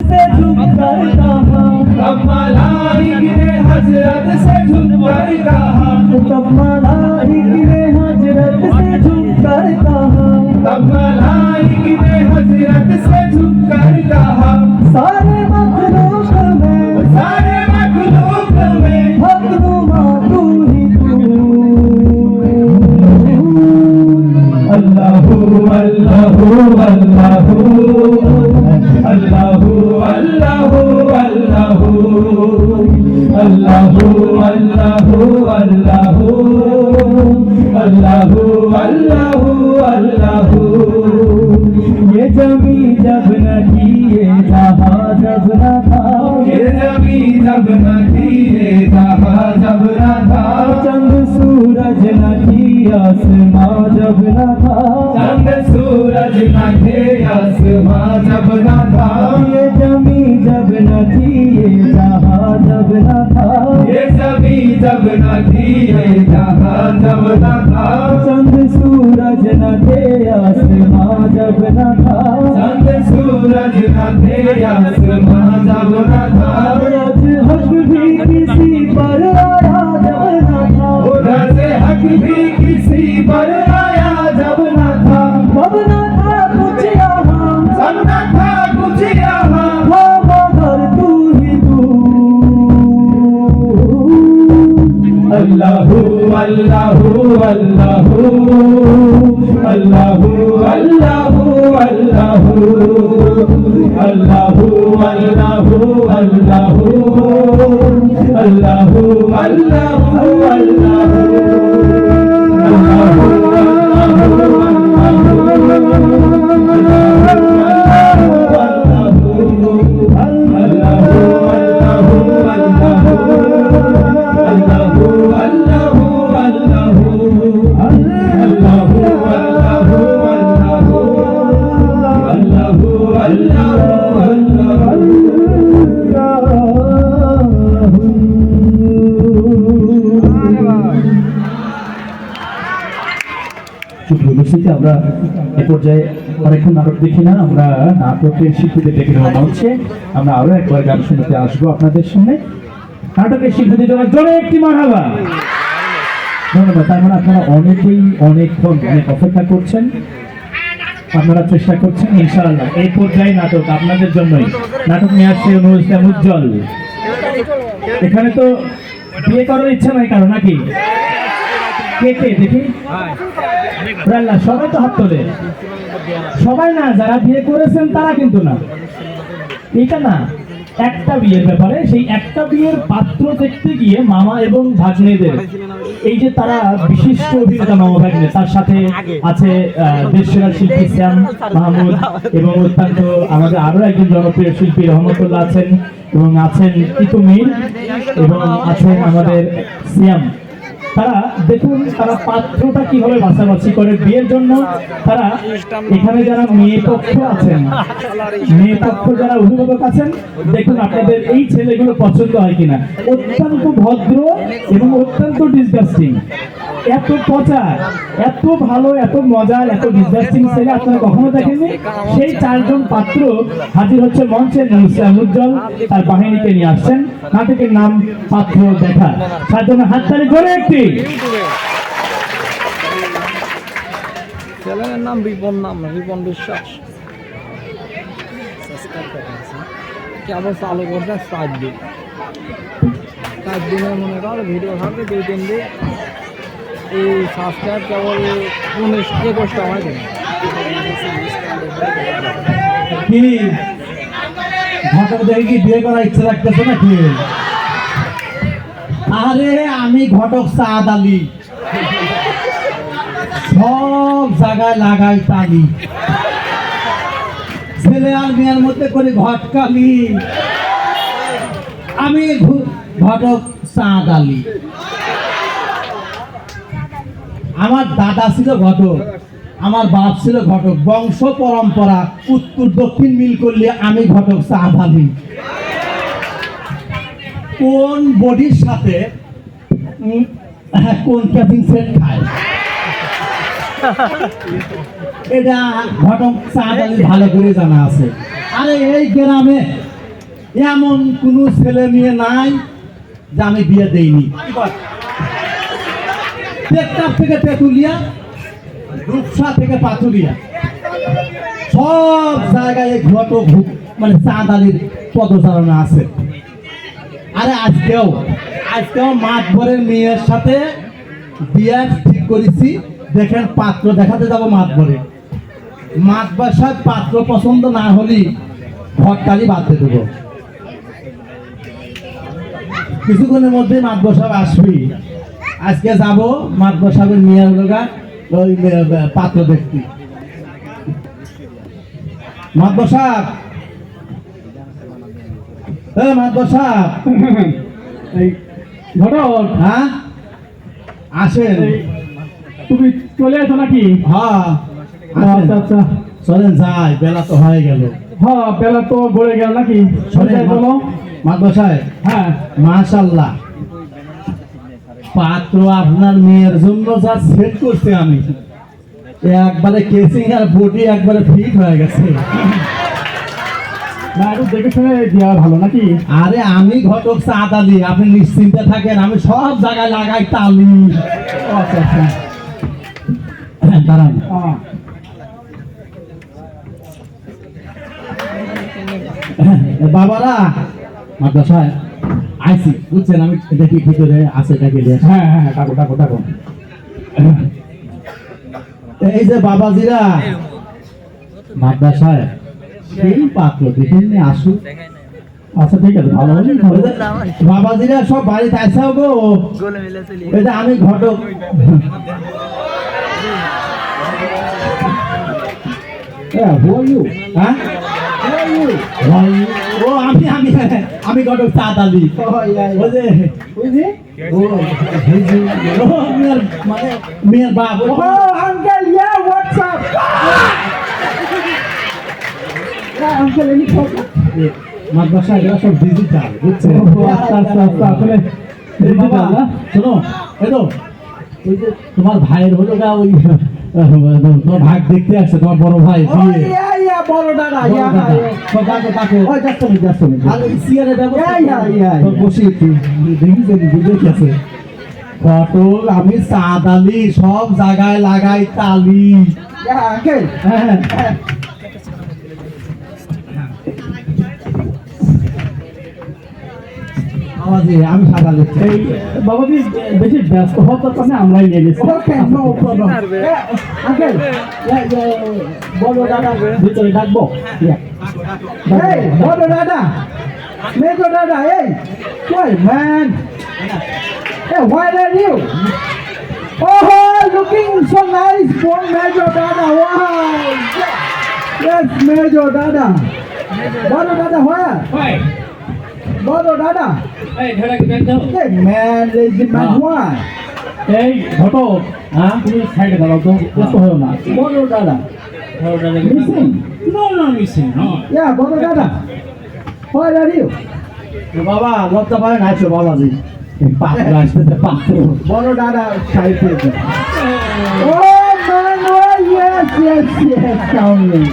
से झुककर कहा, तब मलाइक ने हजरत से झुककर कहा, तब मलाइक ने हजरत से झुककर कहा, तब मलाइक ने हजरत से झुककर कहा, सारे मखलूक में, सारे मखलूक में हक़नुमा तू ही तू। अल्लाहु अल्लाहु अल्लाहु अल्लाहु अल्लाहु अल्लाहु अल्लाहु अल्लाहु अल्लाहु अल्लाहु अल्लाहु। ये जमी जब न थी, ये जहां जब न था, ये जमी जब न थी, ये जहां जब न था, चंद सूरज न थी, आसमां जब न था, चंद सूरज न थे, आसमां जब न था, ये जमी जब न थी, ये जहां जब न था, ये जमी जब न थी, ये जहां जब न था, चंद सूरज न थे, आसमां जब न था, चंद सूरज न थे, आसमां जब न था, आज हक भी किसी पर आया जब न था, उधर से हक भी किसी पर आया जब न था, तब न था कुछ यहाँ, सब न था कुछ यहाँ, था मगर तू ही तू। अल्लाहु अल्लाहु अल्लाहु अल्लाहु अल्लाहु अल्लाहु अल्लाहु अल्लाहु अल्लाहु अल्लाहु উপস্থিতি আমরা এ পর্যায়ে অনেকক্ষণ নাটক দেখি না, আমরা নাটকের শিল্পীদের ডেকে নেওয়া হচ্ছে। আমরা আরো একবার গান শুনতে আসবো আপনাদের সামনে। নাটকের শিল্পীদের জন্য জোরে একটি মারহাবা। ধন্যবাদ। তার মানে আপনারা অনেকেই অনেকক্ষণ অনেক অপেক্ষা করছেন, আপনারা চেষ্টা করছেন। ইনশাআল্লাহ এই পর্যায়ে নাটক আপনাদের জন্যই। নাটক নিয়ে আসছে অনুজ ইসলাম উজ্জ্বল। এখানে তো বিয়ে করার ইচ্ছা নাই কারো নাকি? কে কে দেখি? সবাই তো হাত তোলে। সবাই না, যারা বিয়ে করেছেন তারা কিন্তু না, এটা না। একটা বিয়ের ব্যাপারে, সেই একটা বিয়ের পাত্র দেখতে গিয়ে মামা এবং ভাগ্নেদের, এই যে তারা বিশিষ্ট অভিনেতা মামা ভাগ্নে, তার সাথে আছে দেশসেরা শিল্পী শ্যাম মাহমুদ এবং অত্যন্ত আমাদের আরো একজন জনপ্রিয় শিল্পী রহমতুল্লাহ আছেন, এবং আছেন তিতুমির, এবং আছেন আমাদের সিয়াম। তারা দেখুন তারা পাত্রটা কিভাবে বাছাবাছি করে বিয়ের জন্য। তারা এখানে যারা মেয়ে পক্ষ আছেন, মেয়ে পক্ষ যারা অভিভাবক আছেন, দেখুন আপনাদের এই ছেলেগুলো পছন্দ হয় কিনা। অত্যন্ত ভদ্র এবং অত্যন্ত ডিসগাস্টিং, এত পচা, এত ভালো, এত মজার, এত ডিসগাস্টিং ছেলে আপনারা কখনো দেখেননি। সেই চারজন পাত্র হাজির হচ্ছে মঞ্চে। উজ্জ্বল তার বাহিনীকে নিয়ে আসছেন। নাটকের নাম পাত্র দেখা। তার জন্য হাততালি করে একটি। চ্যানেলের নাম রিপন বিশ্বাস। কেবল চালু করছে 4 দিন, 4 দিনের মনে করো ভিডিও থাকে 2-3 দিন। এই সাবস্ক্রাইব কেবল 19-21টা হয় দিন। কি ঘটক দেখে কি বিয়ে করার ইচ্ছা রাখতেছে নাকি? আরে আমি ঘটক সাদ আলী, সব জায়গায় লাগাই তালি, ছেলে আর মেয়ের মধ্যে করে ঘটকালি। আমি ঘটক সাদ আলী। আমার দাদা ছিল ঘটক, আমার বাপ ছিল ঘটক, বংশ পরম্পরা উত্তর দক্ষিণ মিল করলে আমি ঘটক সাদ আলী। কোন বডির সাথে কোন ক্যাপিং সেট খায় এটা ঘটক সাদ আলী ভালো করে জানা আছে। আরে এই গ্রামে এমন কোনো ছেলে মেয়ে নাই যে আমি বিয়ে দেইনি। টেকনাফ থেকে তেঁতুলিয়া, রূপসা থেকে পাতুলিয়া, সব জায়গায় এই ঘটক মানে চাঁদালির পদচারণা আছে। আরে আজকেও মাতবরের মেয়ের সাথে বিয়ে ঠিক করেছি। দেখেন পাত্র দেখাতে যাবো মাতবরে, মাতবার সাহেব পাত্র পছন্দ না হলে ঘরটালি বাঁধতে দেবো। কিছুক্ষণের মধ্যে মাতবর সাহেব আসবি। আজকে যাব মাতবর সাহেবের মেয়ের লোকা ওই পাত্র দেখতে। মাতবর সাহেব, মাতবর সাহেব, এই ঘটক, হ্যাঁ আসেন। তুমি চলে আসো নাকি? হ্যাঁ আচ্ছা আচ্ছা, চলেন যাই, বেলা তো হয়ে গেল। হ্যাঁ বেলা তো গড়ে গেল নাকি? চলেন বলো। মাতবর সাহেব, হ্যাঁ মাশাআল্লাহ, পাত্র আপনার মেয়ের জন্য যা সেট করছে আমি, একবারে কেসিং আর বডি একবারে ফিট হয়ে গেছে। না একটু দেখে শুনে দেওয়া ভালো নাকি? আরে আমি ঘটক চাঁদালি, আপনি নিশ্চিন্তে থাকেন, আমি সব জায়গায় লাগাই তালি। আচ্ছা আচ্ছা, দাঁড়ান। বাবারা, মাতবর সাহেব আইসি, বুঝছেন, আমি দেখি ভিতরে আছে ডাকে দিয়ে। হ্যাঁ হ্যাঁ, ডাকো ডাকো ডাকো। এই যে বাবাজিরা, মাতবর সাহেব সেই পাত্র দেখেন আসুক। আচ্ছা ঠিক আছে, ভালো হলে ভালো। বাবাজিরা সব বাড়িতে আসাও গো। এই যে আমি ঘটক, হ্যাঁ ও আমি আমি আমি ঘটক চাঁদালি। মানে মেয়ের বাপ। আঙ্কেল, ইয়া WhatsApp uncle, any problem? Matbar সাহেব এরা সব ডিজিটাল, বুঝছেন? আচ্ছা আচ্ছা আচ্ছা, আসলে বাবা, শোনো, এই তো ওই যে তোমার ভাইয়ের হলো গা, ওই তোমার ভাগ দেখতে আসছে, তোমার বড় ভাই বিয়ে। বড় দাদা, আমি চাঁদালি, সব জায়গায় লাগাই তালি। আমি সাদালি। বাবাজি বেশি ব্যস্ত হওয়ার দরকার নেই, আমরাই নিয়ে গেছি। বড় দাদা ভিতরে ডাকবো। বড় দাদা, মেজো দাদা, এই কই man, where are you? Oh, looking so nice for Major Dada. Wow. Yes, Major Dada. Bado Dada, where? Bado Dada. Hey, man, is the man why? এই ঘটক, হ্যাঁ তুমি সাইডে দাঁড়াও তো, ব্যস্ত হও না। বড় দাদা, missing? No, missing. No. Yeah, বড় দাদা, where are you? বাবা লজ্জা পায় না, আছো বাবাজি। পাত্র আসতে পাত্র। বড় দাদা সাইডে। Oh man, oh yes, coming.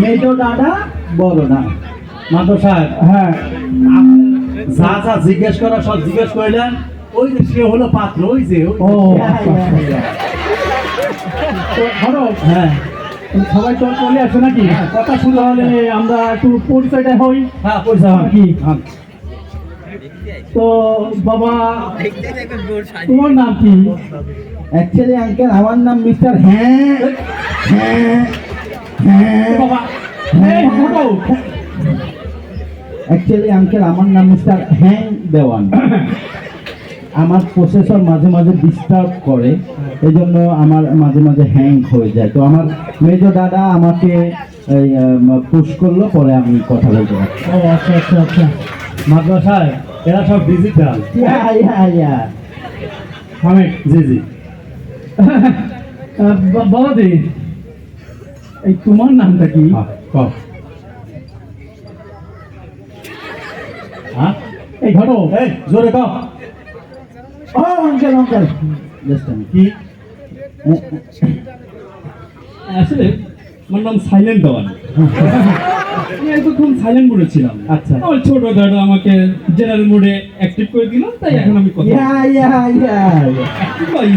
মেজো দাদা, বড় দাদা। মাতবর সাহেব, হ্যাঁ যা যা জিজ্ঞেস করা সব জিজ্ঞেস করলেন। ওই যে সে হলো পাত্র, ওই যে। ও ঘটক, হ্যাঁ সবাই তো চলে আসো নাকি? কথা শুরু হলে আমরা একটু পরিচয়টা হই। হ্যাঁ পয়সা কি? হ্যাঁ। তো বাবা, তোমার নাম কি? অ্যাকচুয়ালি আঙ্কেল আমার নাম মিস্টার হ্যাঁ হ্যাঁ হ্যাঁ। বাবা, এই ঘটক, অ্যাকচুয়ালি আঙ্কেল আমার নাম মিস্টার হ্যাং দেওয়ান। আমার প্রসেসর মাঝে মাঝে ডিস্টার্ব করে, এই জন্য আমার মাঝে মাঝে হ্যাং হয়ে যায়। তো আমার মেজো দাদা আমাকে এই পুশ করলো, পরে আমি কথা বলতে পারছি। ও আচ্ছা আচ্ছা আচ্ছা, মাতবর সাহেব এরা সব ডিজিটাল। আমি জি জি। বাবাজি, এই তোমার নামটা কি? হ্যাঁ এই ঘটো এই জোরে কও ও আঙ্কেল আঙ্কেল জাস্ট কি আসলে আমার নাম সাইলেন্ট দেওয়ান। আমি এতক্ষণ সাইলেন্ট মোডে ছিলাম। আচ্ছা। আমার ছোট দাদা আমাকে জেনারেল মোডে অ্যাক্টিভ করে দিল, তাই এখন আমি কথা ইয়া বলি।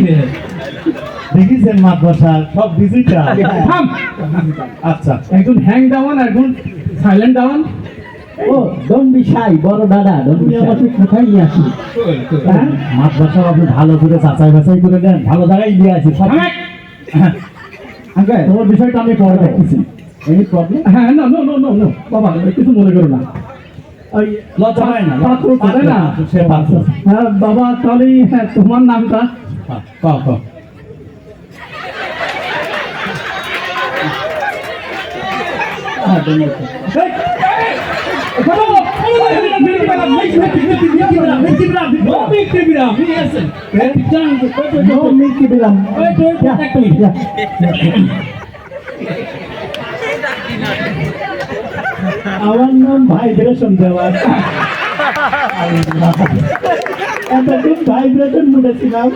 দেখিছেন মাদ্রাসা সব ডিজিটাল থাম। আচ্ছা একজন হ্যাং ডাউন, একজন silent down. Oh don't be shy বড় দাদা ডোন্ট বি আমাকে কোথায় নিয়ে আসি হ্যাঁ মাদ্রাসা আপনি ভালো করে যাচাই বাছাই করে দেন, ভালো জায়গায় নিয়ে আসি সব আঙ্কেল তোমার বিষয়টা আমি পরে দেখতেছি। Any problem? হ্যাঁ, না নো নো নো নো বাবা, কিছু মনে করো না। ওই লজ্জা হয় না? পাত্র তো, তাই না? সে পাত্র। হ্যাঁ বাবা, তাহলে হ্যাঁ, তোমার নামটা? কও কও হ্যাঁ আমার নাম ভাইব্রেশন দেওয়ার। এতদিন ভাইব্রেশন মুডে ছিলাম,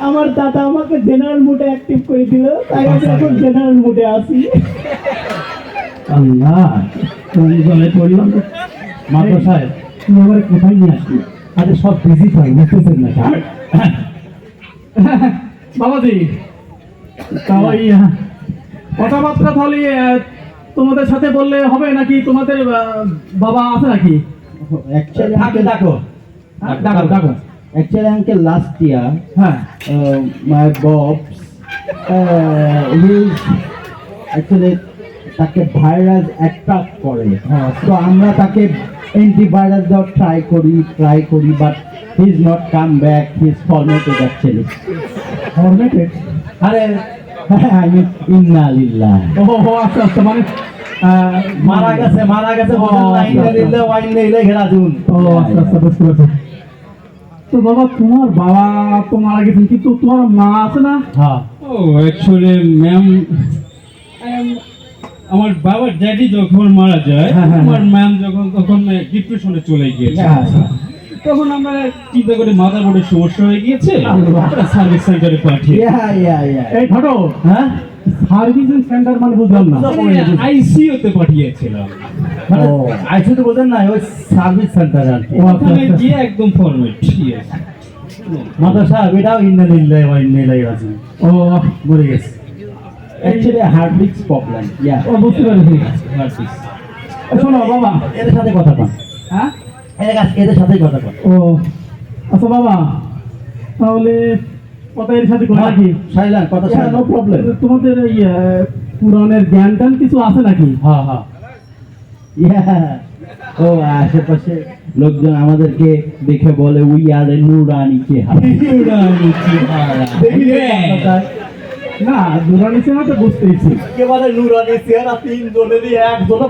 আমার দাদা আমাকে জেনারেল মুডে অ্যাক্টিভ করে দিল, তাই আমি এখন জেনারেল মুডে আছি। আল্লাহ, তুমি বলে পড়লাম মাত্র সাহেব, তুমি আমার কোথায় নিয়ে আসলি? আরে সব বিজি হয়, বুঝতেছেন না? বাবাজি, তাহলে কথাবার্তা তাহলে তোমাদের সাথে বললে হবে নাকি? তোমাদের বাবা আছে নাকি? থাকে ডাকো ডাকো ডাকো। Actually, uncle, last year, হ্যাঁ my Bobs, he actually তাকে ভাইরাস অ্যাট্রাক করে, তো আমরা তাকে অ্যান্টিভাইরাস দেওয়া ট্রাই করি, but he is not come back, he is formatted actually. Formatted? আরে আই মিন ইন্না লিল্লাহ। ও আচ্ছা আচ্ছা, মানে মারা গেছে ইন্না লিল্লাহ ওয়া ইন্না ইলাইহি রাজিউন। ও আচ্ছা আচ্ছা, বুঝতে পারছি। তো বাবা, তোমার বাবা তো মারা গেছেন, কিন্তু তোমার মা আছে না? হ্যাঁ ও অ্যাকচুয়ালি ম্যাম, আমার বাবার ড্যাডি যখন মারা যায়, আমার ম্যাম যখন তখন ডিপ্রেশনে চলে গিয়েছে। তখন আমরা চিন্তা করে মাথা বোর্ডের সমস্যা হয়ে গিয়েছে, সার্ভিস সেন্টারে পাঠিয়ে ইয়া এই ঘটো, হ্যাঁ সার্ভিসিং সেন্টার মানে বুঝলাম না। আইসিইউতে পাঠিয়েছিলাম। মানে আইসি তো বোঝেন না, ওই সার্ভিস সেন্টার আর কি। ওখানে গিয়ে একদম ফরম্যাট। মাদ্রাসা এটাও ইন্না লিল্লাহি ওয়া ইন্না ইলাইহি রাজিউন। ও মরে গেছে। Actually heart disc problem. Yeah ও বুঝতে পেরেছি। শোনো বাবা, এদের সাথে কথা কন। হ্যাঁ এদের সাথেই কথা কন। ও আচ্ছা বাবা, তাহলে কথা এর সাথে কথা নাকি? সাইলেন্ট কথা সাইলেন্ট, নো প্রবলেম। তোমাদের এই পুরাণের জ্ঞান টান কিছু আছে নাকি? হ্যাঁ হ্যাঁ ইয়া ও আশেপাশে লোকজন আমাদেরকে দেখে বলে উই আর এ নুরানি চেহারা। না, নুরানি চেহারা তো বুঝতেইছি। একেবারে নুরানি চেহারা, তিনজনেরই একজনও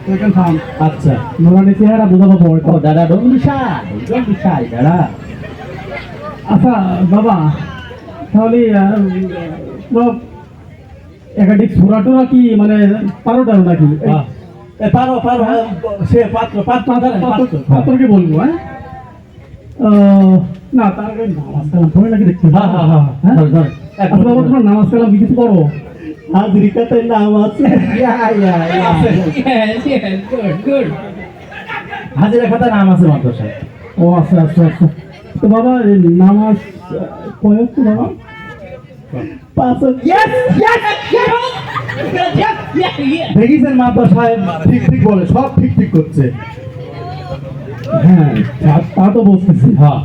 দেখেন থাম। আচ্ছা নুরানি চেহারা বোঝাবো পরে। ও দাদা ডোন্ট বি শাই দাদা। আচ্ছা বাবা, তাহলে একাধিক সুরাটোরা কি মানে পারোটারো নাকি? পারো সে পাত্র পাত্রকে বলবো। হ্যাঁ না, তার আগে নামাজ কালাম পড়ে নাকি দেখছি। হ্যাঁ হ্যাঁ হ্যাঁ আচ্ছা বাবা, তোমার নামাজ কালাম কি কিছু করো? হাজরিকাতে নাম আছে। হাজিরা খাতায় নাম আছে মাদ্রাসায়। ও আচ্ছা আচ্ছা আচ্ছা। তো বাবা, এই নামাজ কয় ওয়াক্ত বাবা? 5 দেখিছেন মাদ্রাসায় ঠিক বলে, সব ঠিক করছে। হ্যাঁ তা তো বলতেছি। হ্যাঁ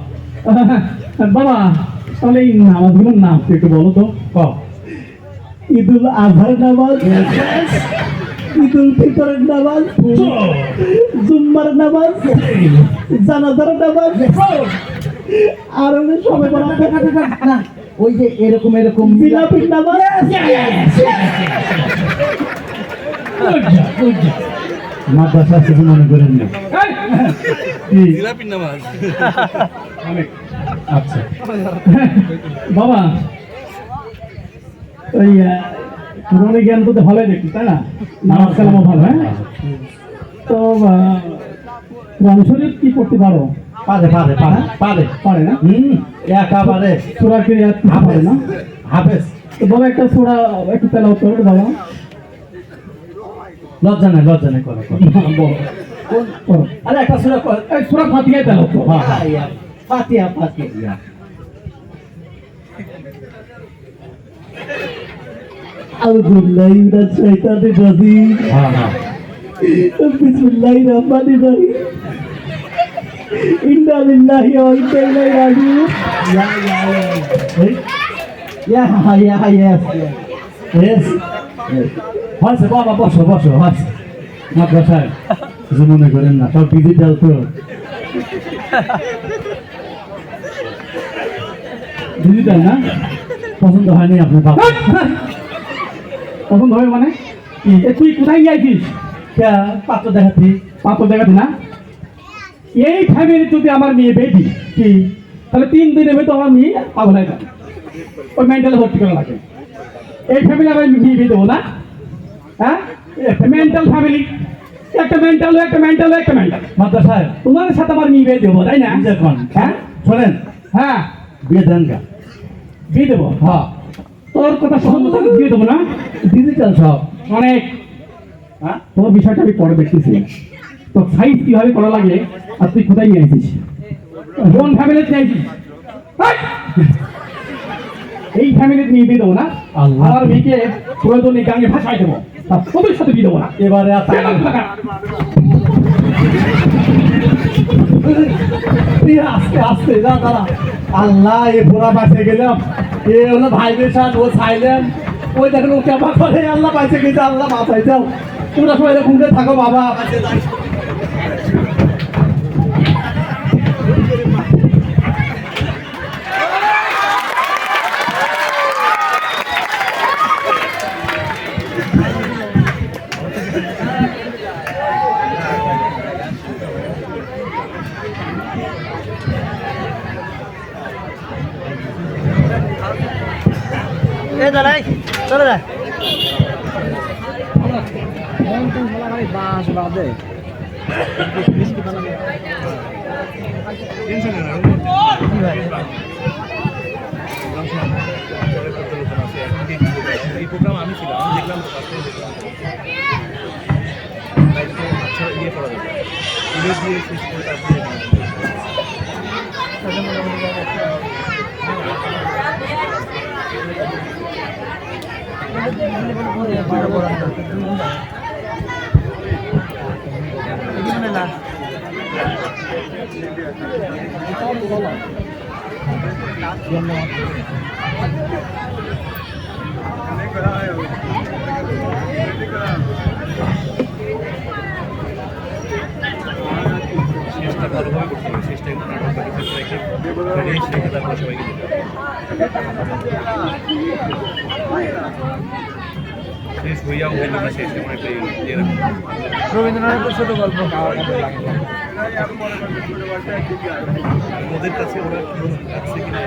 বাবা, তাহলে এই নামাজগুলোর নাম একটু বলো তো। ঈদুল আজহার নামাজ, ঈদুল ফিতরের নামাজ, জুম্মার নামাজ, জানাজার নামাজ, আর সবাই না ওই যে এরকম জিলাপির নামাজ। মাদ্রাসা কিছু মনে করেন না। আচ্ছা বাবা, ওই পুরনো জ্ঞান তো ভালোই দেখি, তাই না? নামাজ কালামও ভালো। হ্যাঁ তো কোরআন শরীফ কি পড়তে পারো? পারে পারে পারে পারে পারে না? একেবারে সূরা কিরাত কি পারে না? হাফেজ। তো বাবা একটা সূরা একটু তেলাওয়াত করো বাবা। লজ্জা নেই করো করো। আরে একটা সূরা এই সূরা ফাতিহা তেলাওয়াত করো। ফাতিহা ফাতিহা আউযুবিল্লাহি মিনাশ শাইতানির রাজিম। হ্যাঁ হ্যাঁ বিসমিল্লাহির রহমানির রহিম। ইন্না লিল্লাহি ওয়া ইন্না ইলাইহি রাজিউন। হয়েছে বাবা, বসো হয়েছে। মাদ্রাসায় কিছু মনে করেন না, সব ডিজিটাল তো। ডিজিটাল না? পছন্দ হয়নি আপনার বাবা? পছন্দ হবে মানে? তুই কোথায় গিয়েছিস? পাত্র দেখাচ্ছি। পাত্র দেখাতে না? এই ফ্যামিলি যদি আমার মেয়ে বেটি কি তাহলে 3 দিনের মধ্যে আমার মেয়ে পাগল হয়ে যাবে, ওই মেন্টালে ভর্তি করা লাগে। এই ফ্যামিলি আমার মেয়ে বিয়ে দেবো না? হ্যাঁ, মেন্টাল ফ্যামিলি, একটা মেন্টাল মাদ্রাসায় তোমার সাথে আমার মেয়ে বিয়ে দেবো, তাই না? হ্যাঁ শোনেন, হ্যাঁ বিয়ে দেন গা, বিয়ে দেবো। হ্যাঁ, তোর কথা সহমত আমি দিয়ে দেবো না? ডিজিটাল সব। অনেক। হ্যাঁ, তোর বিষয়টা আমি পরে দেখতেছি, তোর সাইজ কিভাবে করা লাগে আর তুই কোথায় নিয়ে আসিস, কোন ফ্যামিলিতে নিয়ে আসিস? এই ফ্যামিলিতে নিয়ে দিয়ে দেবো না। আল্লাহ। আমার মেয়েকে প্রয়োজনে গাঙে ভাষায় দেবো, তার তোদের সাথে দিয়ে দেবো না। এবারে আস্তে আস্তে যা দাঁড়া। আল্লাহ, এ পুরা বাঁচে গেলাম। এ হলো ভাইব্রেশন, ও সাইলেন্ট, ওই দেখেন ও কেমন করে। আল্লাহ বাঁচে গেছে, আল্লাহ বাঁচাই যাও। তোমরা সবাই এরকম করে থাকো বাবা। বাঁশ বাঁধে এই প্রোগ্রাম আমি ছিলাম, আমি দেখলাম তো ফার্স্ট দেখলাম তো আচ্ছা ইয়ে করা যাবে, ইমেজ দিয়ে শেষ করে তারপরে শেষটা ভালোভাবে করতে হবে, শেষটা একটু নাটক বা কিছু রেখে রেখে তারপরে সবাইকে দিতে হবে। শেষ হইয়াও হইল না, শেষ এমন একটা ইয়ে রাখবো। রবীন্দ্রনাথের ছোট গল্প ওদের কাছে ওরা কি আছে কিনা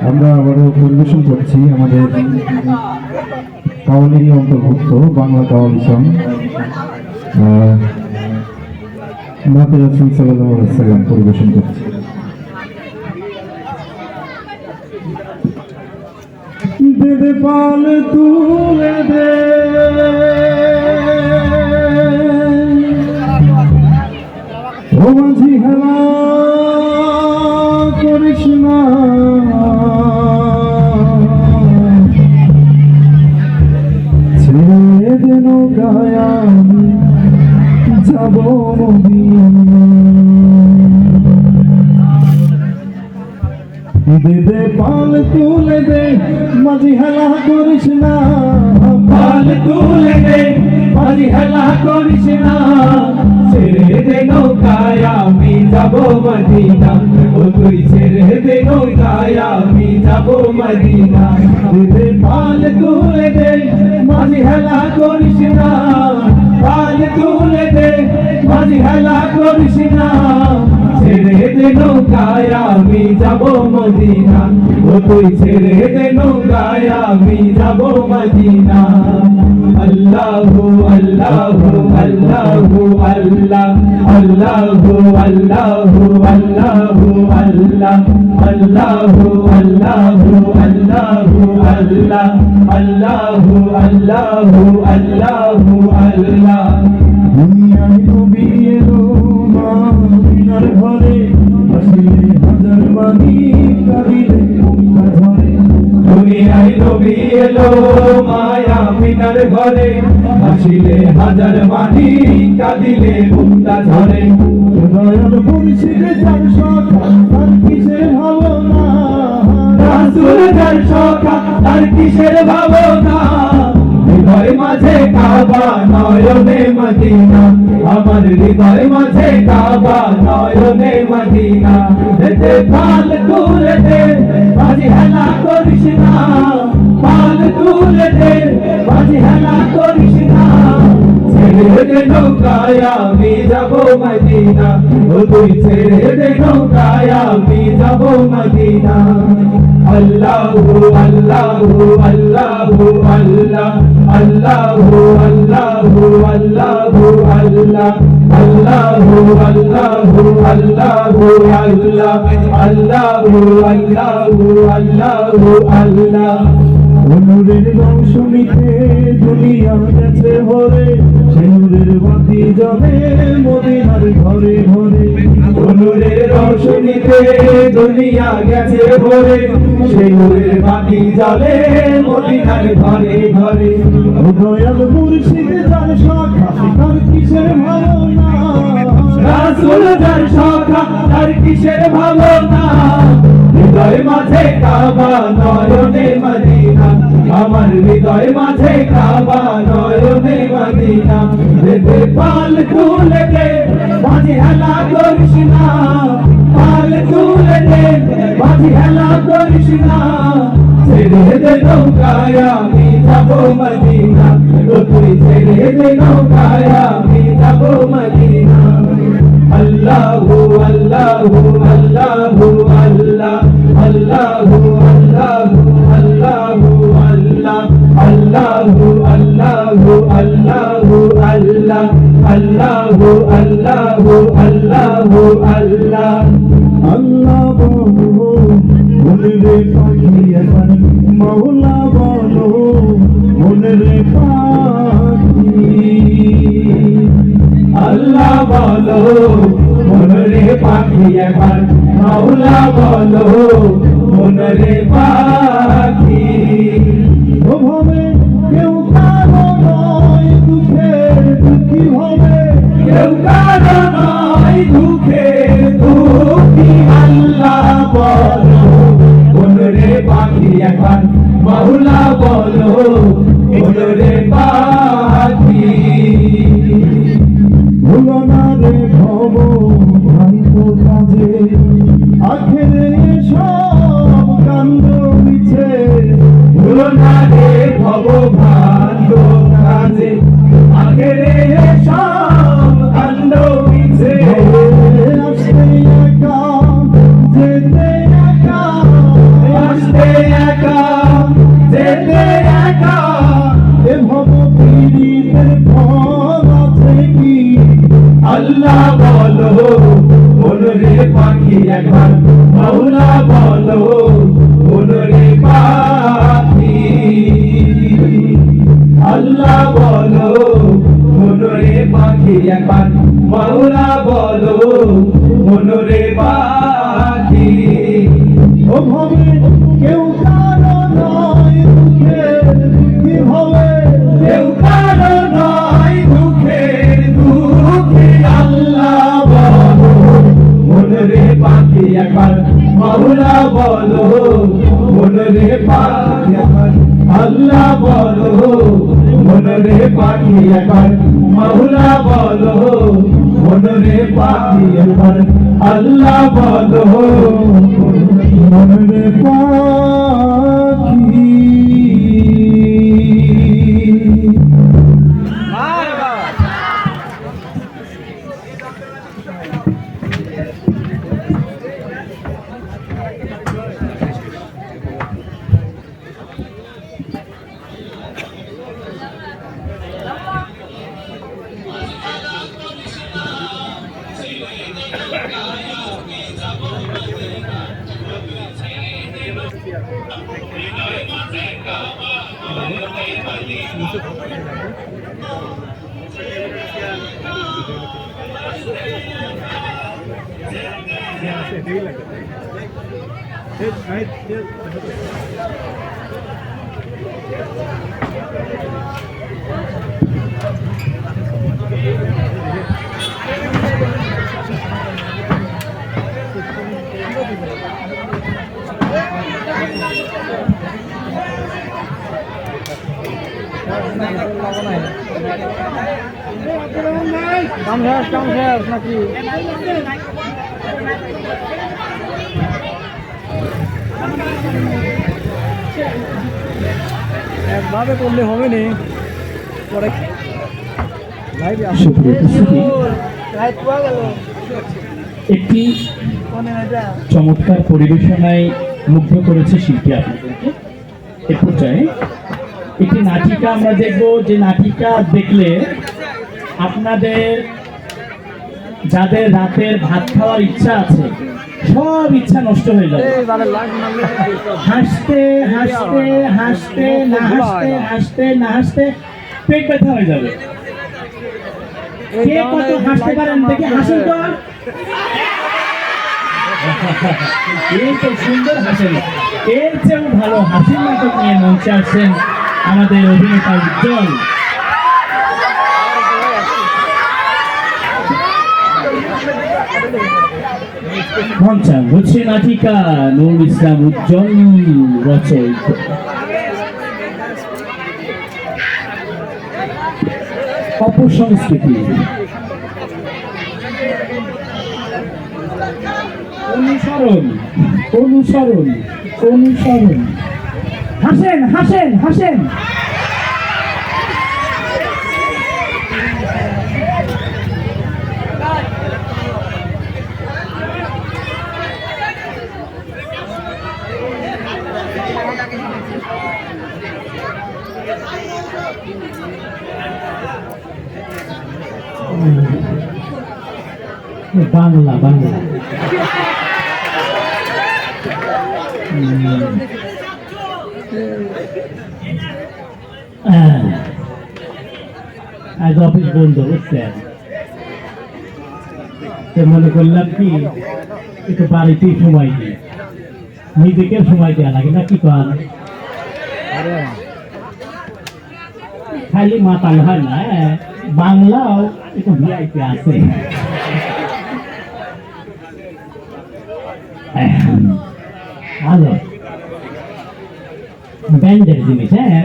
আমরা আবারও পরিবেশন করছি আমাদের কাওয়ালেরই অন্তর্ভুক্ত বাংলা কাওয়াল সং নাতে রাসূল সাল্লাল্লাহু আলাইহি ওয়াসাল্লাম পরিবেশন করছি। দে পাল তুলে দে ও মাঝি হেলা করিস না, ছেড়ে দে নৌকায় আমি যাব মদিনা। দে দে পাল তুলে দে মাঝি হেলা করিস না পাল তুলে দে মাঝি হেলা করিস না ছেড়ে দে নৌকায় আমি যাব মদিনা ও তুই ছেড়ে দে নৌকায় আমি যাব মদিনা দে দে পাল তুলে দে মাঝি হেলা করিস না পাল তুলে দে মাঝি হেলা করিস না ছেড়ে দে নৌকায় আমি যাব মদিনা ও তুই ছেড়ে দে নৌকায় আমি যাব মদিনা আল্লাহু আল্লাহু আল্লাহু আল্লাহ আল্লাহু আল্লাহু আল্লাহু আল্লাহ আল্লাহু আল্লাহু আল্লাহু আল্লাহ আল্লাহু আল্লাহু আল্লাহু আল্লাহ দুনিয়ায় নবী এলো মদিনার ঘরে আসিলে হাজার বাণী কাঁদিলে মুক্তা ঝরে দুনিয়ায় নবী এলো মায়া মিনার ঘরে আসিলে হাজার বাণী কাঁদিলে মুক্তা ঝরে দয়াল মুর্শিদে যার সখা তার কিসের ভাবনা রাসূল যার সখা তার কিসের ভাবনা হৃদয় মাঝে কাবা নয়নে মদিনা আমার হৃদয় মাঝে কাবা নয়নে মদিনা দে পাল তুলে দে মাঝি হেলা করিস না পাল তুলে দে মাঝি হেলা করিস না ছেড়ে দে নৌকায় আমি যাব মদিনা ও তুই ছেড়ে দে নৌকায় আমি যাব মদিনা আল্লাহু আল্লাহু আল্লাহু আল্লাহ আল্লাহু আল্লাহু আল্লাহু আল্লাহ আল্লাহু আল্লাহু আল্লাহু আল্লাহ আল্লাহু আল্লাহু আল্লাহু আল্লাহ নূরের রৌশনীতে দুনিয়া গেছে ভরে সে নূরের বাতি জ্বলে মদিনার ঘরে ঘরে নূরের রৌশনীতে দুনিয়া গেছে ভরে সেই নূরের বাতি জ্বলে মদিনার ঘরে ঘরে ও দয়াল মুর্শিদে যার সখা তার কিসের ভাবনা রাসূল যার সখা তার কিসের ভাবনা হৃদয় মাঝে কাবা নয়নে মদিনা আমার হৃদয় মাঝে কাবা নয়নে মদিনা দে পাল তুলে দে মাঝি হেলা করিস না পাল তুলে দে মাঝি হেলা করিস না ছেড়ে দে নৌকায় আমি যাব মদিনা ও তুই ছেড়ে দে নৌকায় আমি যাব মদিনা আল্লাহু আল্লাহু আল্লাহু আল্লাহ আল্লাহু আল্লাহু আল্লাহু আল্লাহ আল্লাহু আল্লাহু আল্লাহু আল্লাহ আল্লাহু আল্লাহু আল্লাহু আল্লাহ আল্লাহ বলো মনে রে পাখি এখন মৌলা বলো মনে রে পাখি আল্লাহ বলো মনরে পাখি একবার মাওলা বলো মনরে পাখি ও ভাবে কেউ কারো নয় দুঃখের দুঃখী হবে কেউ কারো নয় দুঃখের দুঃখী আল্লাহ বলো মনরে পাখি একবার মাওলা বলো মনরে পাখি ভুলো না রে ভব ভ্রান্ত কাজে আখেরে সব কাণ্ড মিছে ভুলো না রে ভব ভাণ্ড কাজে আগেরে সব কাণ্ড পিছে আসতে একা যেতে একা আসতে একা যেতে একা এ ভব পীড়িতের ফল আছে কি আল্লাহ বলো মনরে পাখি একবার মাওলা বলো মনরে পাখি আল্লাহ বলো মনরে পাখি একবার মাওলা বলো মনরে পাখি ও ভবে কেউ কারো নয় দুঃখের দুঃখী হবে কেউ কারো নয় দুঃখের দুঃখী আল্লাহ বলো মনরে পাখি একবার মাওলা বলো মনরে পাখি একবার মাওলা বলো মনরে পাখি একবার আল্লাহ বলো মনরে পাখি কাম শেষ নাকি একভাবে করলে হবে নি পরে লাইভে সুপ্রিয় উপস্থিতি, একটি চমৎকার পরিবেশনায় মুগ্ধ করেছে শিল্পী আপনাদেরকে। এ পর্যায়ে একটি নাটিকা আমরা দেখব, যে নাটিকা দেখলে আপনাদের যাদের রাতের ভাত খাওয়ার ইচ্ছা আছে সব ইচ্ছা নষ্ট হয়ে যাবে। হাসতে হাসতে হাসতে না হাসতে হাসতে না হাসতে পেট ব্যথা হয়ে যাবে। কে কত হাসতে পারেন দেখে হাসুন তো। এই তো সুন্দর হাসেন, এর চেয়েও ভালো হাসির নাটক নিয়ে মঞ্চে আসছেন আমাদের অভিনেতা উজ্জ্বল। মঞ্চান হচ্ছে নাটিকা নুরুল ইসলাম উজ্জ্বল রচয়িত। অপসংস্কৃতি, অনুসরণ অনুসরণ অনুসরণ। হাসেন হাসেন হাসেন। বাংলা বাংলা আজ অফিস বন্ধ বুঝছেন, মনে করলাম কি একটু বাড়িতেই সময় দিই, নিজেকে সময় দেওয়া লাগে না, কি কর খালি মাতাল হয় না, বাংলাও একটু ভিআইপি আছে। ভালো ব্যান্ডের জিনিস, হ্যাঁ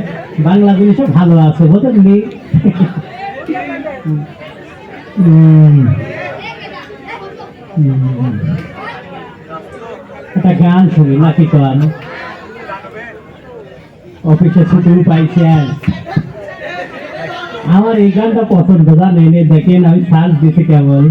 বাংলা জিনিসও ভালো আছে বুঝলি। একটা গান শুনি নাকি কন, অফিসে ছুটিও পাইছেন। আমার এই গানটা পছন্দ জানেন, দেখেন আমি সার্চ দিছি কেবল।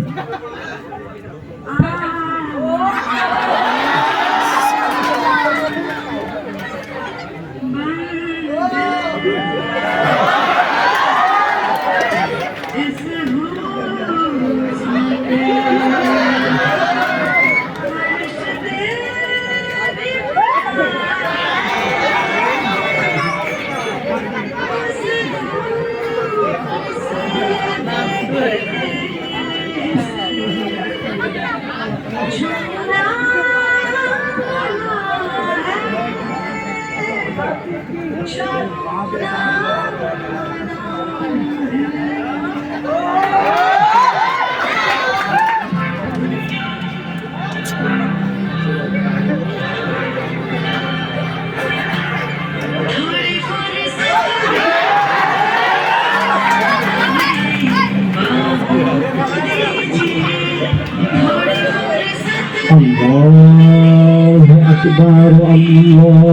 আকবার আল্লাহু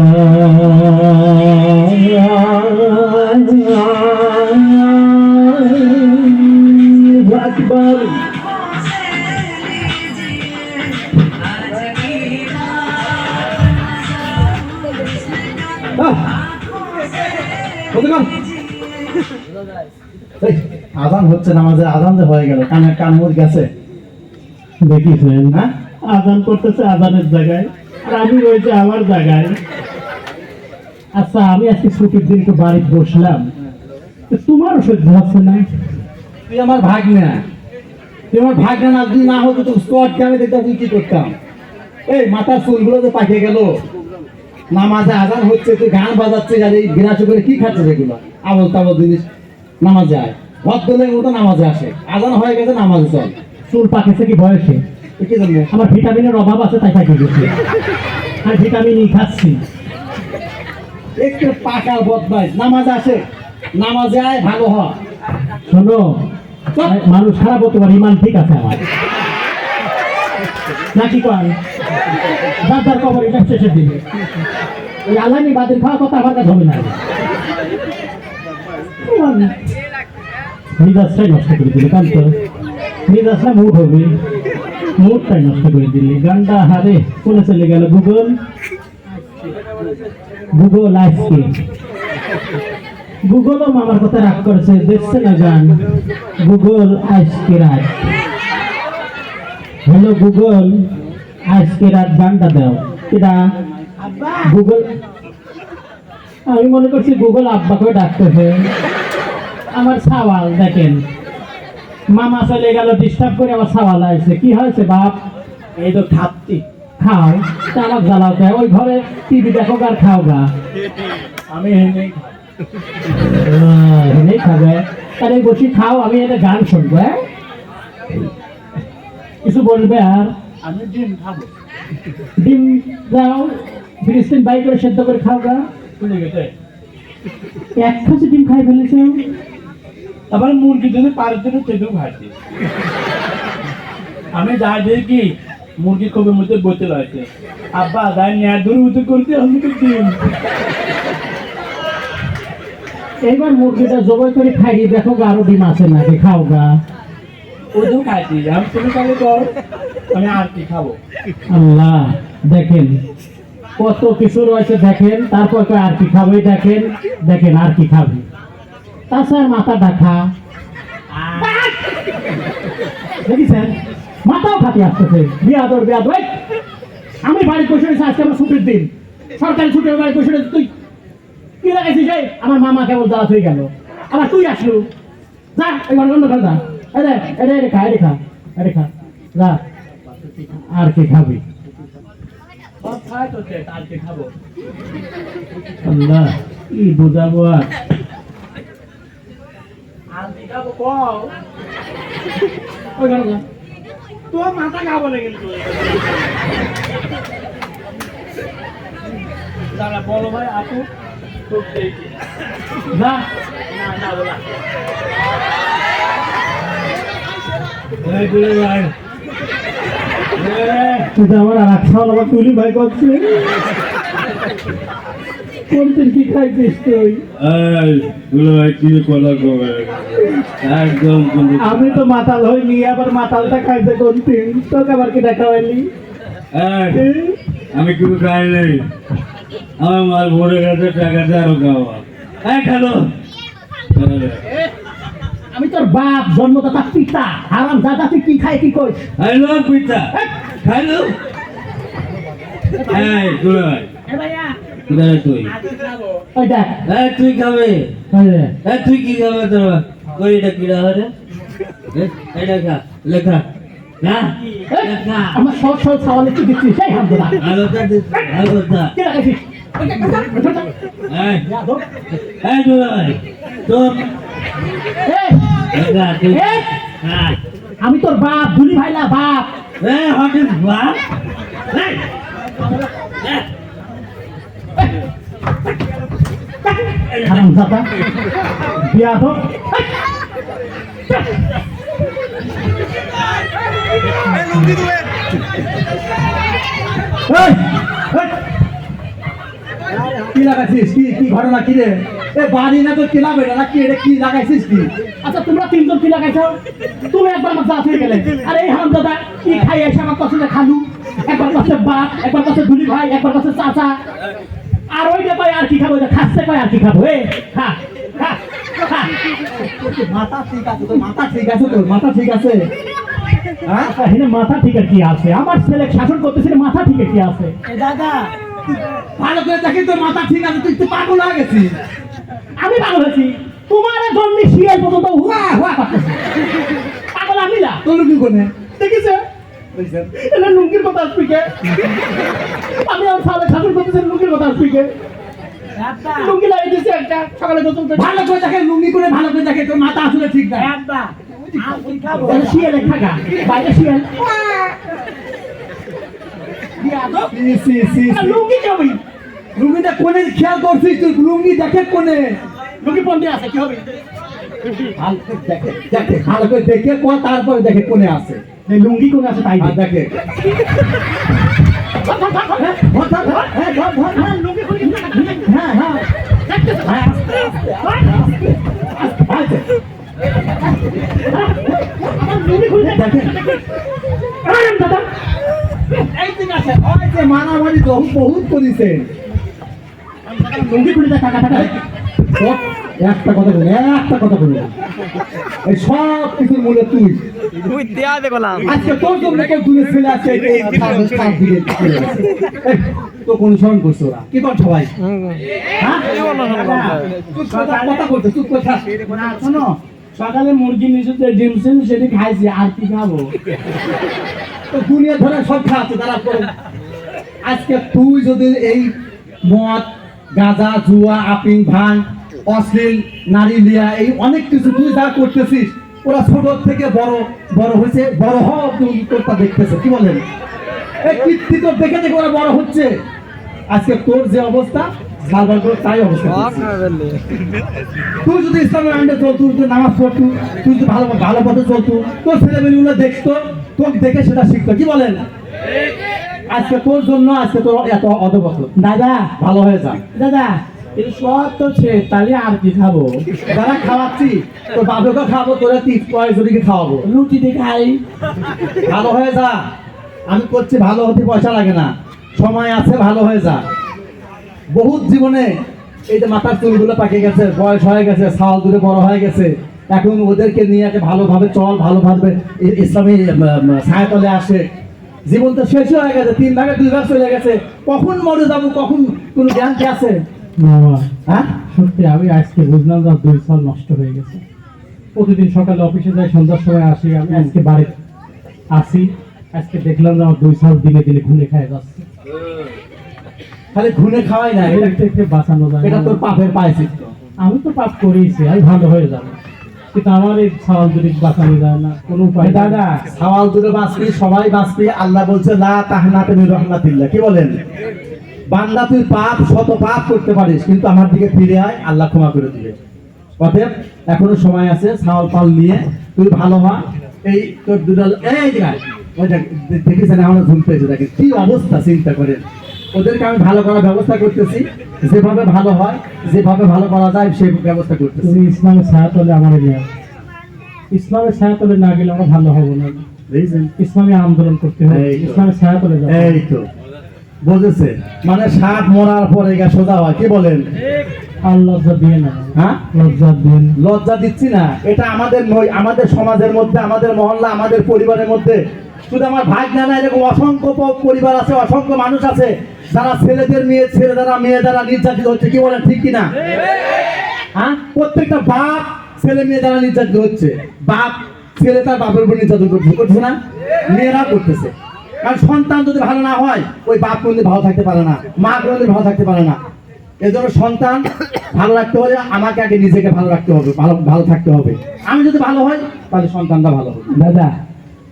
আকবার এই, আজান হচ্ছে নামাজের আজান যে হয়ে গেল কানে কান মুখ গেছে দেখিছেন হ্যাঁ আজান করতেছে আজানের জায়গায় আর আমি রয়েছে আমার জায়গায়। আচ্ছা আমি আজকে ছুটির দিন একটু বাড়িতে বসলাম, তো তোমারও সহ্য হচ্ছে না? তুই আমার ভাগ্নে, তুই আমার ভাগ্নে না, যদি না হতো তো স্কট গ্রামে দেখতাম তুই কি করতাম। এই মাথার চুলগুলো যে পাকে গেল, নামাজে আজান হচ্ছে তুই গান বাজাচ্ছিস আর এই বিরাজ করে কি খাচ্ছে এগুলো আবল তাবল জিনিস। নামাজে আয় ভদ্রলের মতো নামাজে আসে, আজান হয়ে গেছে নামাজে চল। চুল পাকেছে কি বয়সে? তুই কি জানবো? আমার ভিটামিনের অভাব আছে তাই পাকে গেছে, আর ভিটামিনই খাচ্ছি। একটু পাকার বদমাইশ, নামাজে আসে নামাজে আয় ভালো হ। শোনো, মানুষ খারাপ হতে পারে, ইমান ঠিক আছে আমার নাকি কয় দাদার কবর এটা শেষের দিনে ওই আলামি বাদের খাওয়া কথা আমার কাছে হবে না। মিজাজটাই নষ্ট করে দিলে কান্ত, মিজাজটা মুড হবে, মুডটাই নষ্ট করে দিলে। গানটা হারে কোনে চলে গেল? গুগল গুগল আজকে গুগলও মামার কথা রাগ করেছে, দেখছে না গান গুগল আজকে রাত। হ্যালো গুগল, আজকে রাত গানটা দাও। এটা গুগল, আমি মনে করছি গুগল আব্বাকে ডাকতেছে। আমার সওয়াল দেখেন, মামা চলে গেল ডিস্টার্ব করে, আমার সওয়াল আসছে। কি হয়েছে বাপ? এই তো খাচ্ছি। খাও, তা আমার জ্বালাও দেয়। ওই ঘরে টিভি দেখো আর খাও গা। আমি এনেই খাবে, তাহলে বসি খাও, আমি এটা গান শুনবো। হ্যাঁ কিছু বলবে? আর আমি ডিম খাবো। ডিম দাও, ফিলিস্তিন বাই করে সেদ্ধ করে খাও গা। চলে গেছে। এক খাসি ডিম খাই ফেলেছে। আবার মুরগির জন্য পারের জন্য তেঁতুল খাচ্ছি। আমি যা দেখি মুরগির কবের মধ্যে বোতল আছে, আব্বা যাই নেয়ার ধরে উঁচু করতে আমি তো ডিম। এইবার মুরগিটা জবাই করে খাইয়ে দেখো গা, আরো ডিম আছে নাকি, খাও গা। ওইটাও খাইছি, আমি তুমি তাহলে কর, আমি আর কি খাবো। আল্লাহ দেখেন কত কিছু রয়েছে, দেখেন তারপর কয় আর কি খাবে, দেখেন দেখেন আর কি খাবে। তাছাড়া মাথা ডাকা দেখেছেন, মাথাও খাতে আসতেছে। বিয়াদর বিয়াদর, এই, আমি বাড়ি বসে রয়েছি, আজকে আমার ছুটির দিন, সরকারি ছুটির বাড়ি বসে রয়েছি। তুই কি লাগাইছিস? এই আমার মামা কেবল জ্বালা হয়ে গেল, আবার তুই আসলু। যা এবার অন্য ঘর যা, এটা খা, এটা খা, এটা খা, যা। আর কি খাবি? সব খাই তো সে, আর কি খাবো। আল্লাহ কি বোঝাবো আর। আর কি খাবো কও? ওই ঘরে যা। তোর মাথা খাবো না কিন্তু। দাঁড়া বলো ভাই, আপু খুব দেখি যা। না না বলা। এই দুলে ভাই, তুই তো আমার আর খাওয়া আবার তুলি ভাই করছে। কোনদিন কি খাইছিস তুই? এই দুলে ভাই কি কথা কবে? একদম আমি তো মাতাল হই নি, আবার মাতালটা খাইছে কোনদিন? তোকে আবার কি দেখা হয়নি? আমি কিছু খাই নাই, আমার মাল ভরে গেছে, টাকা দিয়ে আরো খাওয়া। হ্যাঁ খালো। আমি তোর বাপ, জন্মদাতা পিতা, হারাম দাদা, তুই কি খাই কি কইস? খাইলো পিতা, খাইলো। এই দুলে ভাই, কোথায় তুই? ওই দেখ, তুই খাবে? ওই দেখ। তুই কি খাবে? তোর কই এটা কিরা হরে? এটা খা, লেখা না এই, লেখা। আমার সব সব সাওয়ালে তুই দিচ্ছিস, এই হাত ধরা। আলোটা দে, আলোটা। কি লাগাইছিস? ওই দেখ, ওই দেখ, ওই দেখ। এই যাদব। এই দুলে ভাই, তোর এই, লেখা তুই এই, খা। আমি তোর বাপ, দুলি ভাইলা বাপ। হঠাৎ বাপ। এই, হারাম দাদা, বিয়াদব। এই, এই, লাগাইছিস? কি কি ঘটনা কি রে? এ বাড়ি না তো ক্লাব এটা না কি এটা কি লাগাইছিস কি? আচ্ছা তোমরা তিনজন কি লাগাইছো? তুমি একবার মাথা হয়ে গেলে, আরে এই হারামজাদা কি খাই এসে আমার কাছে খালু, একবার কাছে বাপ, একবার কাছে দুলি ভাই, একবার কাছে চাচা, আর ওইটা কয় আর কি খাবো, ওইটা খাচ্ছে কয় আর কি খাবো, এ খা খা খা। মাথা ঠিক আছে তোর, মাথা ঠিক আছে তোর, মাথা ঠিক আছে? হ্যাঁ আচ্ছা, এখানে মাথা ঠিক আর কি আছে? আমার ছেলে শাসন করতেছে, মাথা ঠিক আর কি আছে? দাদা ভালো করে দেখি তোর মাথা ঠিক আছে, তুই তো পাগল হয়ে গেছিস। আমি পাগল হয়েছি? তোমার জন্মে শিয়াল পর্যন্ত হুয়া হুয়া করতেছে, পাগল আমি না। তোর কি কোনে দেখিছে এটা লুঙ্গির কথা আসবি কে? আমি আমার সালে শাসন করতেছি, লুঙ্গির কথা আসবি কে? দাদা লুঙ্গি লাগিয়ে দিচ্ছে একটা, সকালে গোসল করে। ভালো করে দেখে, লুঙ্গি করে ভালো করে দেখে, তোর মাথা আসলে ঠিক না। দাদা আমি খাবো এটা শিয়ালে থাকা, বাইরে শিয়াল। সি, সি, সি, আর সি। লুঙ্গি কি হবে? লুঙ্গিটা কোনে খেয়াল করছিস তুই? লুঙ্গি দেখে কোনে? লুঙ্গি পন্ডে আছে, কি হবে? ভালো করে দেখে, দেখে, ভালো করে দেখে কোন, তারপরে দেখে কোনে আছে। এই লুঙ্গি কোন আছে তাই আর দেখে ধর, ধর, ধর, ধর। ধর, ধর, ধর, হ্যাঁ, ধর, ধর, হ্যাঁ, লুঙ্গি খুলে দিচ্ছে না। হ্যাঁ, হ্যাঁ, দেখতেছো? হ্যাঁ, আস্তে, আস্তে, আস্তে, আস্তে। আমার লুঙ্গি খুলে দেখেন। দাদা এই ঠিক আছে, ওই যে মারামারি বহুত করিছে। লুঙ্গি খুলে দেয় টাকা টাকা। তোর একটা কথা বলি, একটা কথা বলি, এই সব কিছুর মূলে তুই। তুই দেয়া দে বললাম আজকে তোর জন্য কেউ দূরে ছেলে আছে, এই সাপ দিকে চলে গেছে। এই, তো কোন স্মরণ করছো ওরা? কি কর সবাই? হ্যাঁ? চুপ করে থাক, কথা বলতে, চুপ করে থাক। না, শোনো, সকালে মুরগি নিচে ডিম ছিল, সেটি খাইছি, আর কি খাবো? তো দুনিয়া ধরে সব খাচ্ছে তারা করে। আজকে তুই যদি এই মদ, গাঁজা, জুয়া, আপিং, ভাঙ, অশ্লীল, নারী লিয়া, এই অনেক কিছু তুই যা করতেছিস, ওরা ছোট থেকে বড় বড় হয়েছে, বড় হওয়া অব্দি তোর তা দেখতেছে। কি বলেন? এই কীর্তি তোর দেখে দেখে ওরা বড় হচ্ছে। আজকে তোর যে অবস্থা, সালবার করে তাই অবস্থা করছে। তুই যদি ইসলামের আইনে চলতু, তুই নামাজ পড়তু, তুই যদি ভালো ভালো পথে চলতু, তোর ছেলেমেয়েগুলো দেখতো, তোকে দেখে সেটা শিখতো। কি বলেন? আজকে তোর জন্য আজকে তোর এত অধপতন। দাদা ভালো হয়ে যা। দাদা এই সব তো ছে, তাহলে আর কি খাবো? যারা খাওয়াচ্ছি, তোর বাপকে খাওয়াবো, তোরা 30-35 খাওয়াবো। রুটি দিয়ে খাই। ভালো হয়ে যা। আমি করছি, ভালো হতে পয়সা লাগে না, সময় আছে, ভালো হয়ে যা। বহুত জীবনে এই যে মাথার চুলগুলো পাকে গেছে, বয়স হয়ে গেছে, ছাল দূরে বড় হয়ে গেছে, এখন ওদেরকে নিয়ে একটা ভালোভাবে চল, ভালোভাবে ইসলামী ছায়াতলে আসে। জীবন তো শেষ হয়ে গেছে, 3 ভাগে 2 ভাগ চলে গেছে, কখন মরে যাবো, কখন কোনো জ্ঞান কি আছে? মামা হ্যাঁ, সত্যি আমি আজকে বুঝলাম যে 2 সাল নষ্ট হয়ে গেছে। প্রতিদিন সকালে অফিসে যাই, সন্ধ্যার সময় আসি, আমি আজকে বাড়ি আসি, আজকে দেখলাম যে আমার 2 সাল দিনে দিনে ঘুরে খায় যাচ্ছে। খালি ঘুরে খাওয়াই না, এটা একটু একটু বাঁচানো যায়। এটা তোর পাপের পায়চিত্র। আমি তো পাপ করেছি, আমি ভালো হয়ে যাবো, কিন্তু আমার এই সওয়াল যদি বাঁচানো যায় না, কোনো উপায় নেই। দাদা, সওয়াল দূরে বাঁচবি, সবাই বাঁচবি। আল্লাহ বলছে লা তাহনাতে মির রাহমাতিল্লাহ। কি বলেন? বান্দা তুই পাপ, শত পাপ করতে পারিস, কিন্তু আমার দিকে ফিরে আয়, আল্লাহ ক্ষমা করে দিবে। অতএব এখনো সময় আছে, ছাওয়াল পাল নিয়ে তুই ভালো হ। এই তোর দুলাল, এই দেখ, ওই দেখ, দেখেছেন আমরা ঝুম পেয়েছে, দেখে কি অবস্থা, চিন্তা করে। ওদেরকে আমি ভালো করার ব্যবস্থা করতেছি, যেভাবে ভালো হয়, যেভাবে ভালো করা যায় সেই ব্যবস্থা করতেছি। তুমি ইসলামের ছায়াতলে আমার নিয়ে, ইসলামের ছায়াতলে না গেলে আমরা ভালো হবো না। বুঝলেন? ইসলামী আন্দোলন করতে হবে, এই তো। ইসলামের ছায়াতলে যাবো। এই তো বুঝেছে, মানে সাপ মরার পরে গা সোজা হয়। কি বলেন? আর লজ্জা দিয়ে না, হ্যাঁ, লজ্জা দিয়ে না। লজ্জা দিচ্ছি না, এটা আমাদের নয়, আমাদের সমাজের মধ্যে, আমাদের মহল্লা, আমাদের পরিবারের মধ্যে, শুধু আমার ভাই না, এরকম অসংখ্য পরিবার আছে, অসংখ্য মানুষ আছে যারা ছেলেদের মেয়ে, ছেলে দ্বারা মেয়ে দ্বারা নির্যাতিত হচ্ছে। কি বলেন, ঠিক কিনা? হ্যাঁ, প্রত্যেকটা বাপ ছেলে মেয়ে দ্বারা নির্যাতিত হচ্ছে। বাপ ছেলে তার বাপের উপর নির্যাতন করছে না, মেয়েরা করতেছে। কারণ সন্তান যদি ভালো না হয়, ওই বাপ কোনদিন ভালো থাকতে পারে না, মা কোনদিন ভালো থাকতে পারে না। এই জন্য সন্তান ভালো রাখতে হলে আমাকে আগে নিজেকে ভালো রাখতে হবে, ভালো থাকতে হবে। আমি যদি ভালো হয়, তাহলে সন্তানটা ভালো হবে। দাদা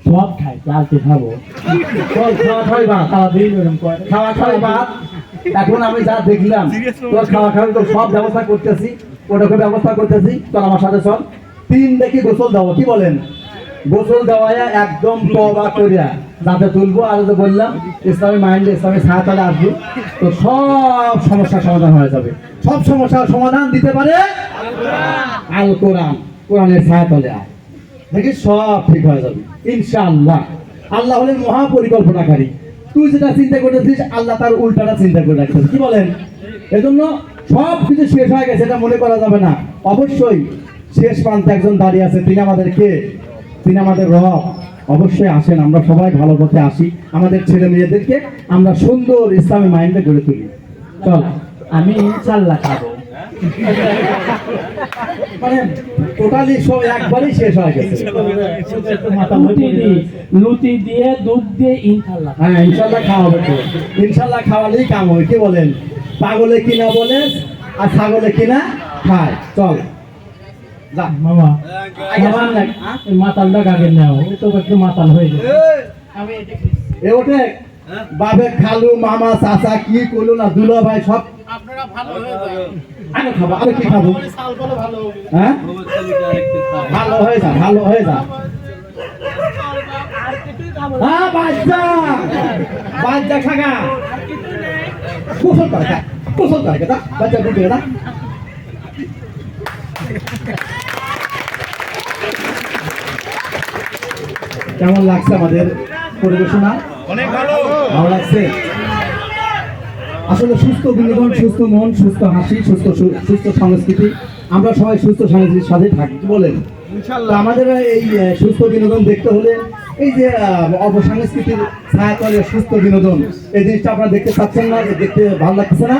সব খাই, আর কি খাবো? চল, খাওয়া খাওয়াই বাদ, সারাদিন ওরকম করে। খাওয়া খাওয়াই বাদ। এখন আমি যা দেখলাম, তোর খাওয়া খাওয়াই তোর সব ব্যবস্থা করতেছি, ওটাকে ব্যবস্থা করতেছি। চল আমার সাথে চল, 3 দেখি গোসল দেবো। কি বলেন? গোসল দেওয়ায় একদম তওবা করিয়া যাতে তুলবো, আর যে বললাম ইসলামী মাইন্ডে ইসলামী ছায়াতলে আসবো, তো সব সমস্যার সমাধান হয়ে যাবে। সব সমস্যার সমাধান দিতে পারে আল কোরআন, কোরআনের ছায়াতলে আয়, দেখি সব ঠিক হয়ে যাবে ইনশাআল্লাহ। আল্লাহ হলেন মহা পরিকল্পনাকারী। তুই যেটা চিন্তা করতেছিস আল্লাহ তার উল্টাটা চিন্তা করে রাখছেন, কি বলেন? এজন্য সব কিছু শেষ হয়ে গেছে এটা মনে করা যাবে না। অবশ্যই শেষ প্রান্তে একজন দাঁড়িয়ে আছে, তিনি আমাদের কে? তিনি আমাদের রব। অবশ্যই আসেন, আমরা সবাই ভালো পথে আসি, আমাদের ছেলে মেয়েদেরকে আমরা সুন্দর ইসলামী মাইন্ডে গড়ে তুলি। চল, আমি ইনশাল্লাহ খাবো। মানে টোটালি সব একবারই শেষ হয়ে গেছে। লুচি দিয়ে দুধ দিয়ে ইনশাল্লাহ। হ্যাঁ ইনশাল্লাহ খাওয়াবে তো, ইনশাল্লাহ খাওয়ালেই কাম হবে, কি বলেন? পাগলে কিনা বলে আর ছাগলে কিনা খায়। চল যা মামা, মামা নাই। মাতালটা কাকে নাও, ও তো একটু মাতাল হয়ে গেছে। এ ওঠে বাবে খালু মামা চাচা কি করলো না দুলা ভাই সব আরো খাবো, আরো কি খাবো? হ্যাঁ ভালো হয়ে যা, ভালো হয়ে যা। হ্যাঁ বাচ্চা বাচ্চা খাগা কুশল করে খা, কুশল করে খা, বাচ্চা বুঝে না। কেমন লাগছে আমাদের পরিবেশনা? অনেক ভালো। ভালো লাগছে? আসলে সুস্থ বিনোদন, সুস্থ মন, সুস্থ হাসি, সুস্থ সংস্কৃতি, আমরা সবাই সুস্থ সংস্কৃতির সাথে থাকি, কি বলেন? তো আমাদের এই সুস্থ বিনোদন দেখতে হলে এই যে অপসংস্কৃতির ছায়াতলে সুস্থ বিনোদন, এই জিনিসটা আপনারা দেখতে পাচ্ছেন না, দেখতে ভালো লাগছে না?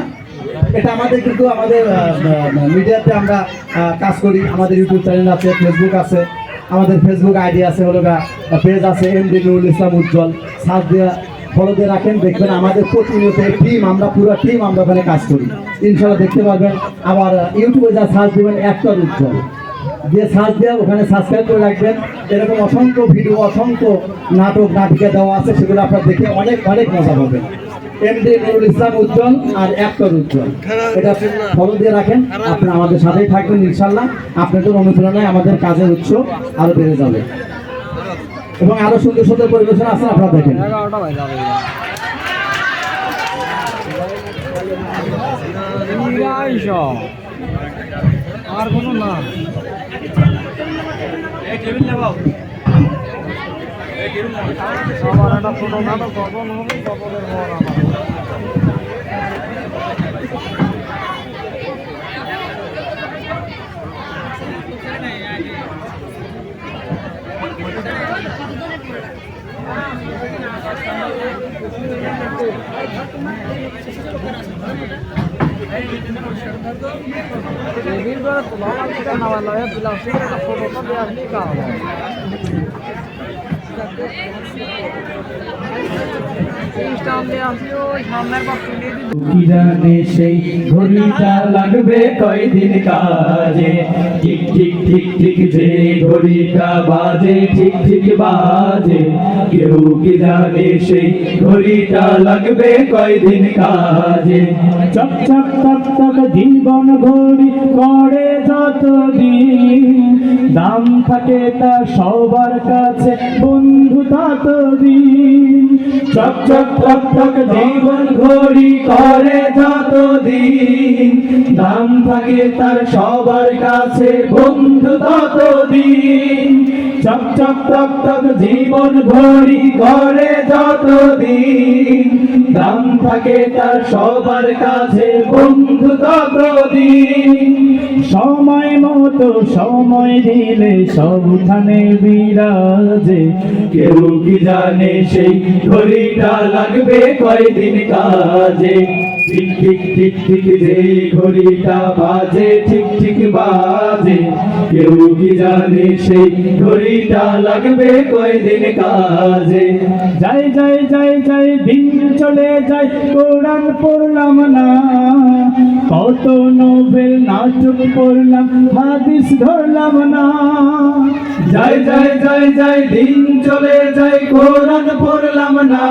এটা আমাদের কিন্তু আমাদের মিডিয়াতে আমরা কাজ করি, আমাদের ইউটিউব চ্যানেল আছে, ফেসবুক আছে, আমাদের ফেসবুক আইডি আছে, হলো পেজ আছে এমডি নুরুল ইসলাম উজ্জ্বল, সার্চ দিয়ে ফলো দিয়ে রাখেন, দেখবেন আমাদের প্রতিনিয়ত টিম, আমরা পুরো টিম আমরা ওখানে কাজ করি, ইনশাআল্লাহ দেখতে পারবেন। আবার ইউটিউবে যা সার্চ দেবেন অ্যাক্টর উজ্জ্বল দিয়ে সার্চ দিয়ে ওখানে সাবস্ক্রাইব করে রাখবেন। এরকম অসংখ্য ভিডিও, অসংখ্য নাটক নাটিকা দেওয়া আছে, সেগুলো আপনারা দেখে অনেক অনেক মজা পাবেন। এমডি নুরুল ইসলাম উজ্জ্বল আর অ্যাক্টর উজ্জ্বল, এটা ফলো দিয়ে রাখেন, আপনারা আমাদের সাথেই থাকবেন ইনশাআল্লাহ। আপনাদের অনুপ্রেরণায় আমাদের কাজের উৎস আরো বেড়ে যাবে এবং আরো সুন্দর সুন্দর পরিবেশনা আছে, আপনারা দেখেন। 11টা বাজে যাবে। আর কোনো না আমার একটা ছোটো নাটক কখন হবে, কখনের পর আমার টেবিল করে তোলা লাগবে না, লাগে প্লাস্টিকের একটা ফটোটা দিয়ে আসলে কাজ হবে। কি জানে সেই ঘড়িটা লাগবে কয়দিন কাজে, ঠিক ঠিক ঠিক ঠিক যে ঘড়িটা বাজে, ঠিক ঠিক বাজে, কেউ কি জানে সেই ঘড়িটা লাগবে কয়দিন কাজে। চক চক চক চক জীবন ঘড়ি করে যতদিন, দাম থাকে তা সবার কাছে বন্ধু ততদিন। চক চক চক চক জীবন ঘড়ি করে যতদিন, দাম থাকে তার সবার কাছে বন্ধু ততদিন। চক চক চক চক জীবন ঘড়ি করে যতদিন, দাম থাকে তার সবার কাছে বন্ধু ততদিন। সময় মতো সময় দিলে সবখানে বিরাজে, কেউ কি জানে সেই ঘড়িটা লাগবে কয়দিন কাজে। ঠিক ঠিক ঠিক ঠিক যে ঘড়িটা বাজে, ঠিক ঠিক বাজে, কেউ কি জানে সেই ঘড়িটা লাগবে কয়দিন কাজে। যাই যাই যাই যাই দিন চলে যায়, কোরআন পড়লাম না, কত নোবেল নাটক পড়লাম, হাদিস ধরলাম না। যাই যাই যাই যাই দিন চলে যায়, কোরআন পড়লাম না,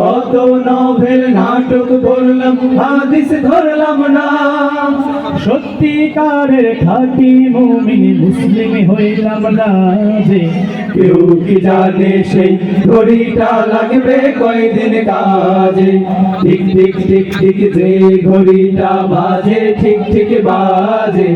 কত নভেল নাটক পড়লাম হাদিস ধরলাম না সত্যিকারের খাঁটি মুমিন মুসলিম হইলাম না যে কেউ কি জানে সেই ঘড়িটা লাগবে কয়দিন কাজে ঠিক ঠিক ঠিক ঠিক যে ঘড়িটা বাজে ঠিক ঠিক বাজে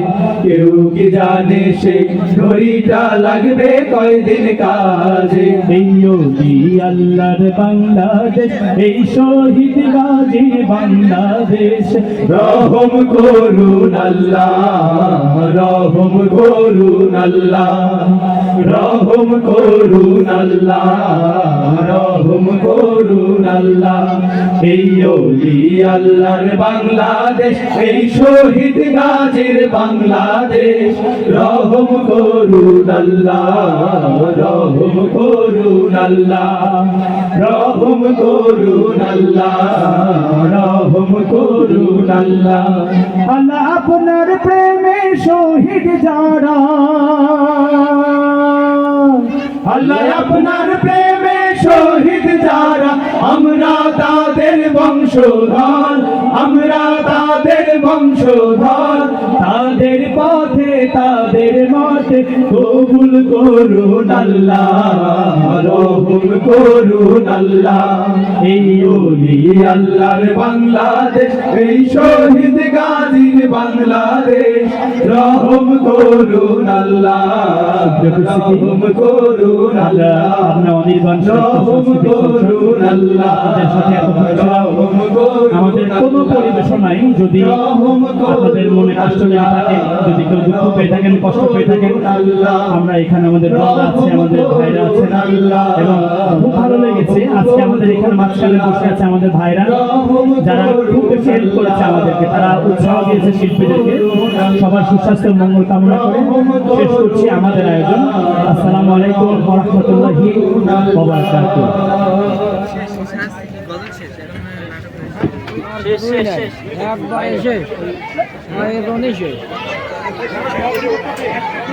কেউ কি জানে সেই ঘড়িটা লাগবে কয়দিন কাজে এই ওলি আল্লাহর বাংলাদেশ এই শহীদ গাজী বাংলাদেশ রহম করুন আল্লাহ রহম করুন আল্লাহ রহম করুন আল্লাহ রহম করুন আল্লাহ এই ওলি আল্লাহর বাংলাদেশ এই শহীদ গাজীর বাংলাদেশ রহম করুন আল্লাহ রহম করুন আল্লাহ রহম করুন আল্লাহ রহম করুন আল্লাহ আল্লাহ আপনার প্রেমে শহীদ যারা আল্লাহ আপনার প্রেমে শহীদ যারা আমরা তাদের বংশধর আমরা তাদের বংশধর তাদের পথে তাদের মতে কবুল করুন আল্লাহ রহম করুন আল্লাহ এই ওলি আল্লাহর বাংলাদেশ এই শহীদ গাজীর বাংলাদেশ রহম করুন আল্লাহ রহম করুন আল্লাহ আপনার অনির্বাণ রহম করুন আল্লাহ রহম করুন আমাদের কোনো পরিবেশনায় যদি আপনাদের মনে কষ্ট লেগে থাকে যদি কেউ দুঃখ পেয়ে থাকেন কষ্ট পেয়ে থাকেন আমরা এখানে আমাদের বন্ধুরা আছে আমাদের ভাইরা আছেন এবং খুব ভালো লেগেছে আজকে আমাদের এখানে মাঝখানে বসে আছে আমাদের ভাইরা যারা খুব বেশি হেল্প করেছে আমাদেরকে তারা উৎসাহ দিয়েছে শিল্পীদেরকে সবার সুস্বাস্থ্য মঙ্গল কামনা করে শেষ করছি আমাদের আয়োজন আসসালামু আলাইকুম ওয়া রাহমাতুল্লাহি ওয়া বারাকাতুহু একবারে শেষ শেষ